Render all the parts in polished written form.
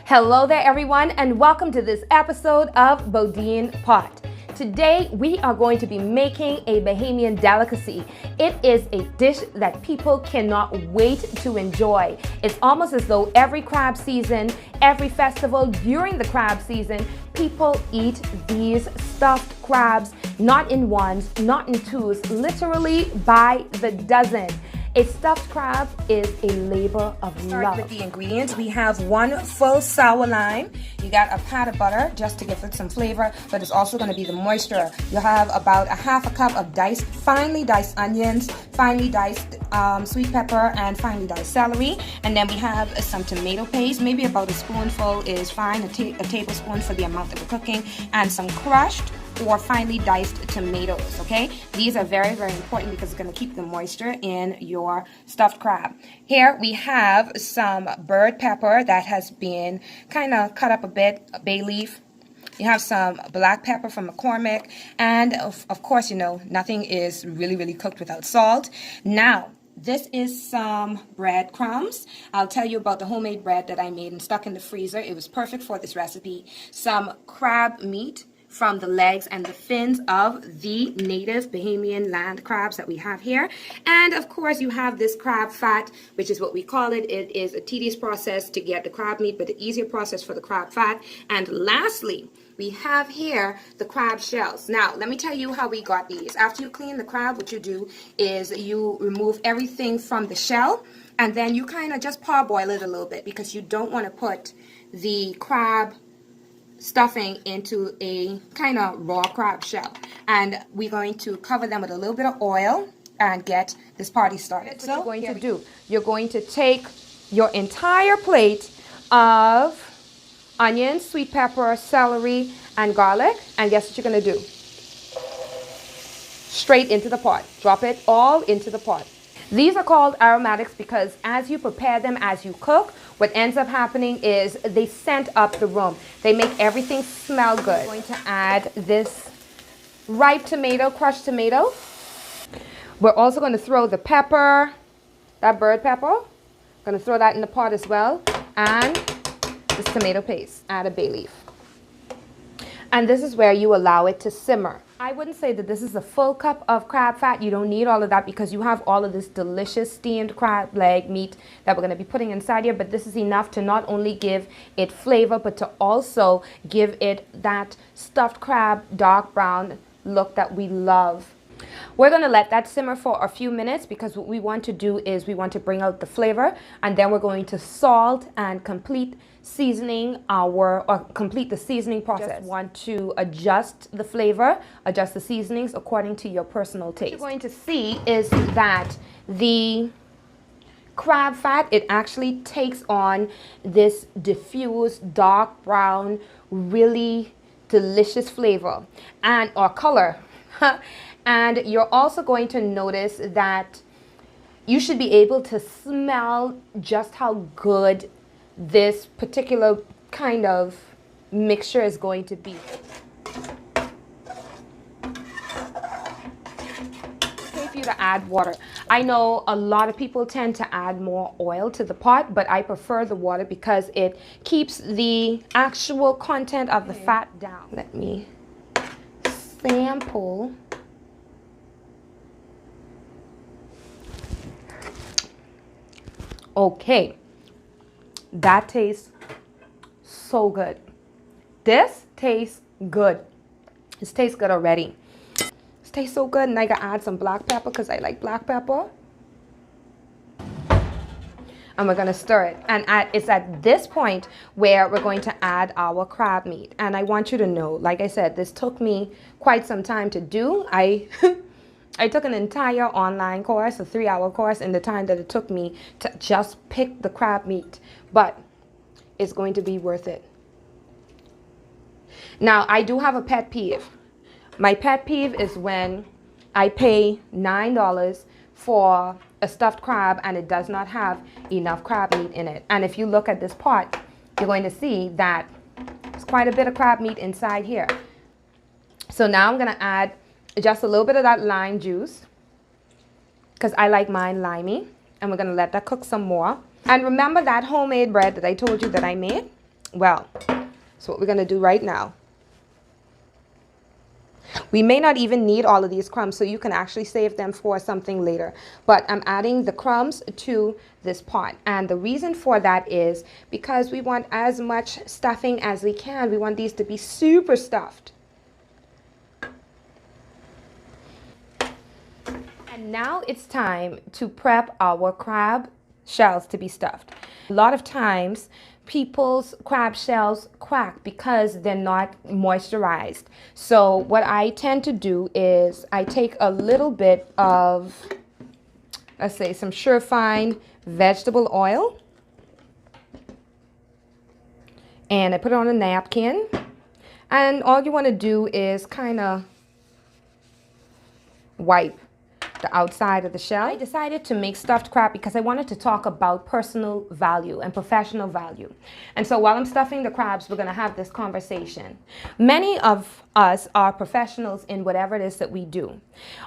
Hello there everyone, and welcome to this episode of Bodine Pot. Today we are going to be making a Bahamian delicacy. It is a dish that people cannot wait to enjoy. It's almost as though every crab season, every festival during the crab season, people eat these stuffed crabs, not in ones, not in twos, literally by the dozen. A stuffed crab is a labor of love. Start with the ingredients. We have 1 full sour lime. You got a pat of butter just to give it some flavor, but it's also going to be the moisture. You have about a half a cup of finely diced onions, finely diced sweet pepper, and finely diced celery. And then we have some tomato paste. Maybe about a spoonful is fine, a tablespoon for the amount that we're cooking, and some crushed or finely diced tomatoes. Okay, these are very, very important because it's going to keep the moisture in your stuffed crab. Here we have some bird pepper that has been kind of cut up a bit, a bay leaf. You have some black pepper from McCormick, and of course, you know, nothing is really cooked without salt. Now, this is some breadcrumbs. I'll tell you about the homemade bread that I made and stuck in the freezer. It was perfect for this recipe. Some crab meat from the legs and the fins of the native Bahamian land crabs that we have here. And of course you have this crab fat, which is what we call it. It is a tedious process to get the crab meat, but the easier process for the crab fat. And lastly, we have here the crab shells. Now, let me tell you how we got these. After you clean the crab, what you do is you remove everything from the shell, and then you kind of just parboil it a little bit because you don't want to put the crab stuffing into a kind of raw crab shell. And we're going to cover them with a little bit of oil and get this party started. So what you're going to do, you're going to take your entire plate of onions, sweet pepper, celery, and garlic, and guess what you're going to do? Straight into the pot. Drop it all into the pot. These are called aromatics because as you prepare them, as you cook, what ends up happening is they scent up the room. They make everything smell good. I'm going to add this ripe tomato, crushed tomato. We're also going to throw the pepper, that bird pepper. Going to throw that in the pot as well. And this tomato paste. Add a bay leaf. And this is where you allow it to simmer. I wouldn't say that this is a full cup of crab fat. You don't need all of that because you have all of this delicious steamed crab leg meat that we're going to be putting inside here. But this is enough to not only give it flavor, but to also give it that stuffed crab dark brown look that we love. We're going to let that simmer for a few minutes because what we want to do is we want to bring out the flavor, and then we're going to salt and complete the seasoning process. Just want to adjust the flavor, adjust the seasonings according to your personal taste. What you're going to see is that the crab fat, it actually takes on this diffused dark brown, really delicious flavor or color. And you're also going to notice that you should be able to smell just how good this particular kind of mixture is going to be. Okay for you to add water. I know a lot of people tend to add more oil to the pot, but I prefer the water because it keeps the actual content of the fat down. Let me sample. Okay, that tastes so good. This tastes good. This tastes good already. This tastes so good, and I gotta add some black pepper because I like black pepper. And we're gonna stir it. And it's at this point where we're going to add our crab meat. And I want you to know, like I said, this took me quite some time to do. I took an entire online course, a 3-hour course, in the time that it took me to just pick the crab meat. But it's going to be worth it. Now, I do have a pet peeve. My pet peeve is when I pay $9 for a stuffed crab and it does not have enough crab meat in it. And if you look at this pot, you're going to see that there's quite a bit of crab meat inside here. So now I'm going to add just a little bit of that lime juice because I like mine limey, and we're going to let that cook some more. And remember that homemade bread that I told you that I made? Well, so what we're going to do right now. We may not even need all of these crumbs, so you can actually save them for something later. But I'm adding the crumbs to this pot. And the reason for that is because we want as much stuffing as we can. We want these to be super stuffed. And now it's time to prep our crab shells to be stuffed. A lot of times people's crab shells crack because they're not moisturized. So what I tend to do is I take a little bit of, let's say, some Surefine vegetable oil, and I put it on a napkin, and all you want to do is kind of wipe the outside of the shell. I decided to make stuffed crab because I wanted to talk about personal value and professional value. And so while I'm stuffing the crabs, we're going to have this conversation. Many of us are professionals in whatever it is that we do.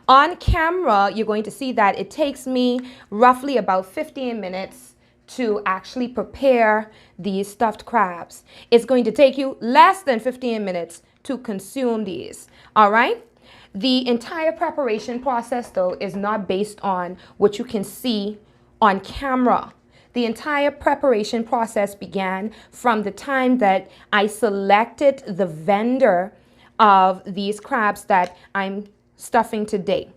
On camera, you're going to see that it takes me roughly about 15 minutes to actually prepare these stuffed crabs. It's going to take you less than 15 minutes to consume these. All right? The entire preparation process, though, is not based on what you can see on camera. The entire preparation process began from the time that I selected the vendor of these crabs that I'm stuffing today.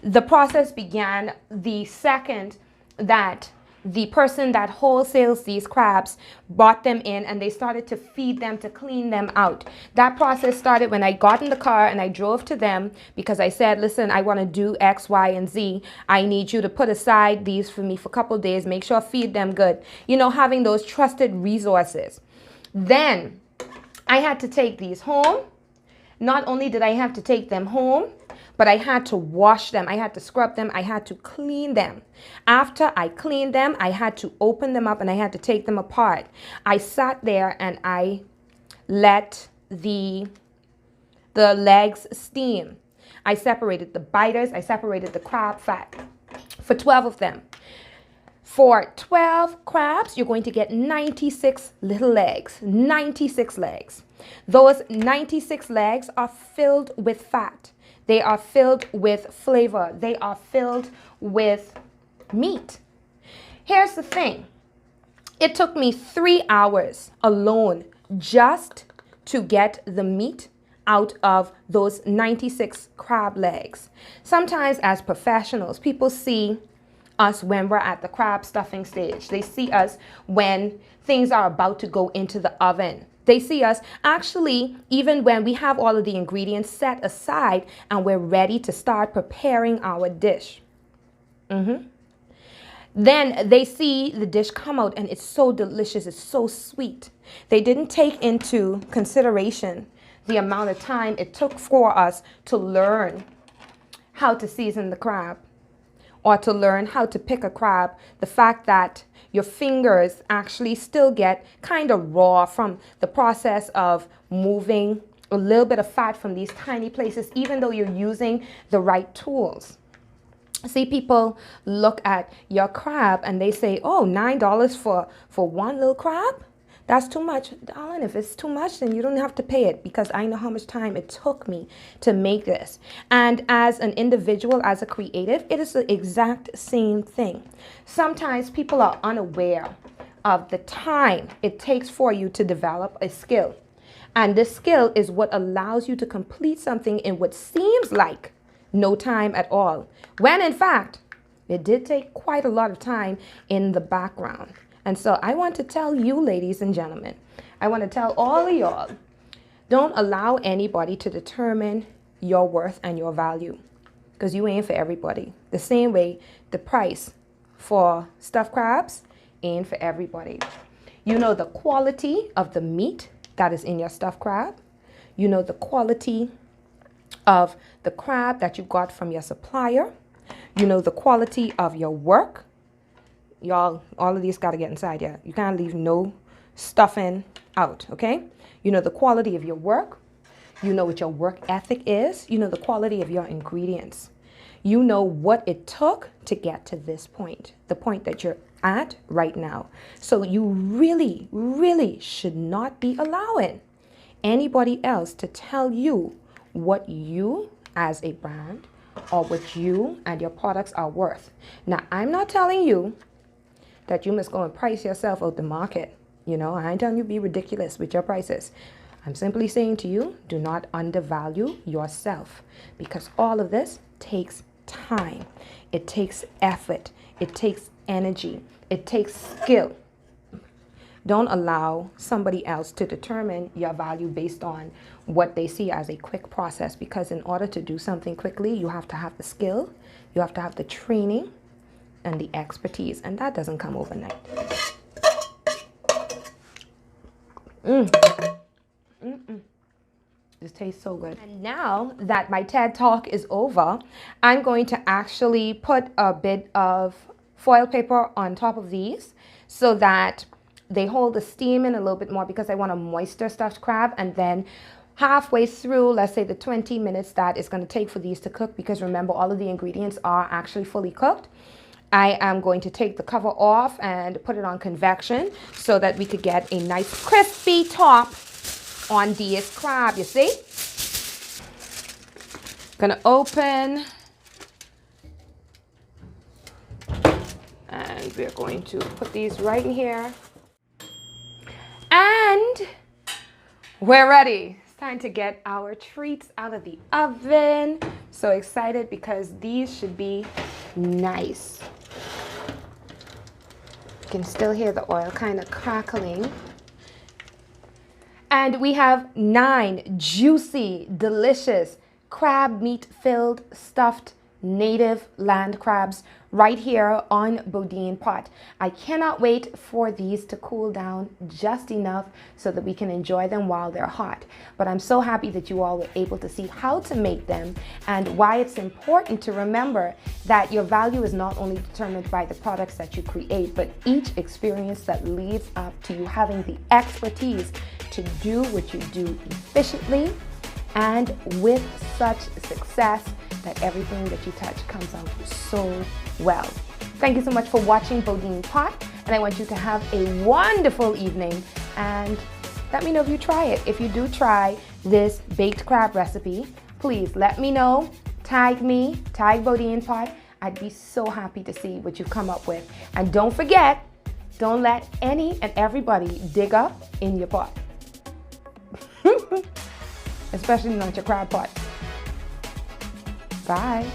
The process began the second that the person that wholesales these crabs brought them in and they started to feed them, to clean them out. That process started when I got in the car and I drove to them because I said, listen, I want to do X, Y, and Z. I need you to put aside these for me for a couple of days. Make sure I feed them good. You know, having those trusted resources. Then I had to take these home. Not only did I have to take them home, but I had to wash them. I had to scrub them. I had to clean them. After I cleaned them, I had to open them up and I had to take them apart. I sat there and I let the legs steam. I separated the biters. I separated the crab fat for 12 of them. For 12 crabs, you're going to get 96 little legs, 96 legs. Those 96 legs are filled with fat. They are filled with flavor. They are filled with meat. Here's the thing. It took me 3 hours alone just to get the meat out of those 96 crab legs. Sometimes as professionals, people see us when we're at the crab stuffing stage. They see us when things are about to go into the oven. They see us actually even when we have all of the ingredients set aside and we're ready to start preparing our dish. Then they see the dish come out and it's so delicious, it's so sweet. They didn't take into consideration the amount of time it took for us to learn how to season the crab or to learn how to pick a crab. The fact that your fingers actually still get kind of raw from the process of moving a little bit of fat from these tiny places, even though you're using the right tools. See, people look at your crab and they say, oh, $9 for one little crab? That's too much. Darling, if it's too much, then you don't have to pay it because I know how much time it took me to make this. And as an individual, as a creative, it is the exact same thing. Sometimes people are unaware of the time it takes for you to develop a skill. And this skill is what allows you to complete something in what seems like no time at all, when in fact, it did take quite a lot of time in the background. And so I want to tell you, ladies and gentlemen, I want to tell all of y'all, don't allow anybody to determine your worth and your value because you ain't for everybody. The same way the price for stuffed crabs ain't for everybody. You know the quality of the meat that is in your stuffed crab. You know the quality of the crab that you got from your supplier. You know the quality of your work. Y'all, all of these got to get inside here. You can't leave no stuffing out, okay? You know the quality of your work. You know what your work ethic is. You know the quality of your ingredients. You know what it took to get to this point, the point that you're at right now. So you really, really should not be allowing anybody else to tell you what you as a brand or what you and your products are worth. Now, I'm not telling you that you must go and price yourself out the market. You know, I ain't telling you be ridiculous with your prices. I'm simply saying to you, do not undervalue yourself, because all of this takes time. It takes effort. It takes energy. It takes skill. Don't allow somebody else to determine your value based on what they see as a quick process, because in order to do something quickly, you have to have the skill, you have to have the training and the expertise, and that doesn't come overnight. This tastes so good. And now that my TED Talk is over, I'm going to actually put a bit of foil paper on top of these so that they hold the steam in a little bit more, because I want a moister stuffed crab. And then halfway through, let's say the 20 minutes that it's going to take for these to cook, because remember, all of the ingredients are actually fully cooked, I am going to take the cover off and put it on convection so that we could get a nice crispy top on this crab, you see? Gonna open, and we're going to put these right in here. And we're ready. It's time to get our treats out of the oven. So excited, because these should be nice. You can still hear the oil kind of crackling. And we have 9 juicy, delicious, crab meat filled, stuffed, native land crabs right here on Bodine pot. I cannot wait for these to cool down just enough so that we can enjoy them while they're hot. But I'm so happy that you all were able to see how to make them and why it's important to remember that your value is not only determined by the products that you create, but each experience that leads up to you having the expertise to do what you do efficiently and with such success that everything that you touch comes out so well. Thank you so much for watching Bodine Pot, and I want you to have a wonderful evening, and let me know if you try it. If you do try this baked crab recipe, please let me know. Tag me, tag Bodine Pot. I'd be so happy to see what you come up with. And don't forget, don't let any and everybody dig up in your pot. Especially not your crab pot. Bye.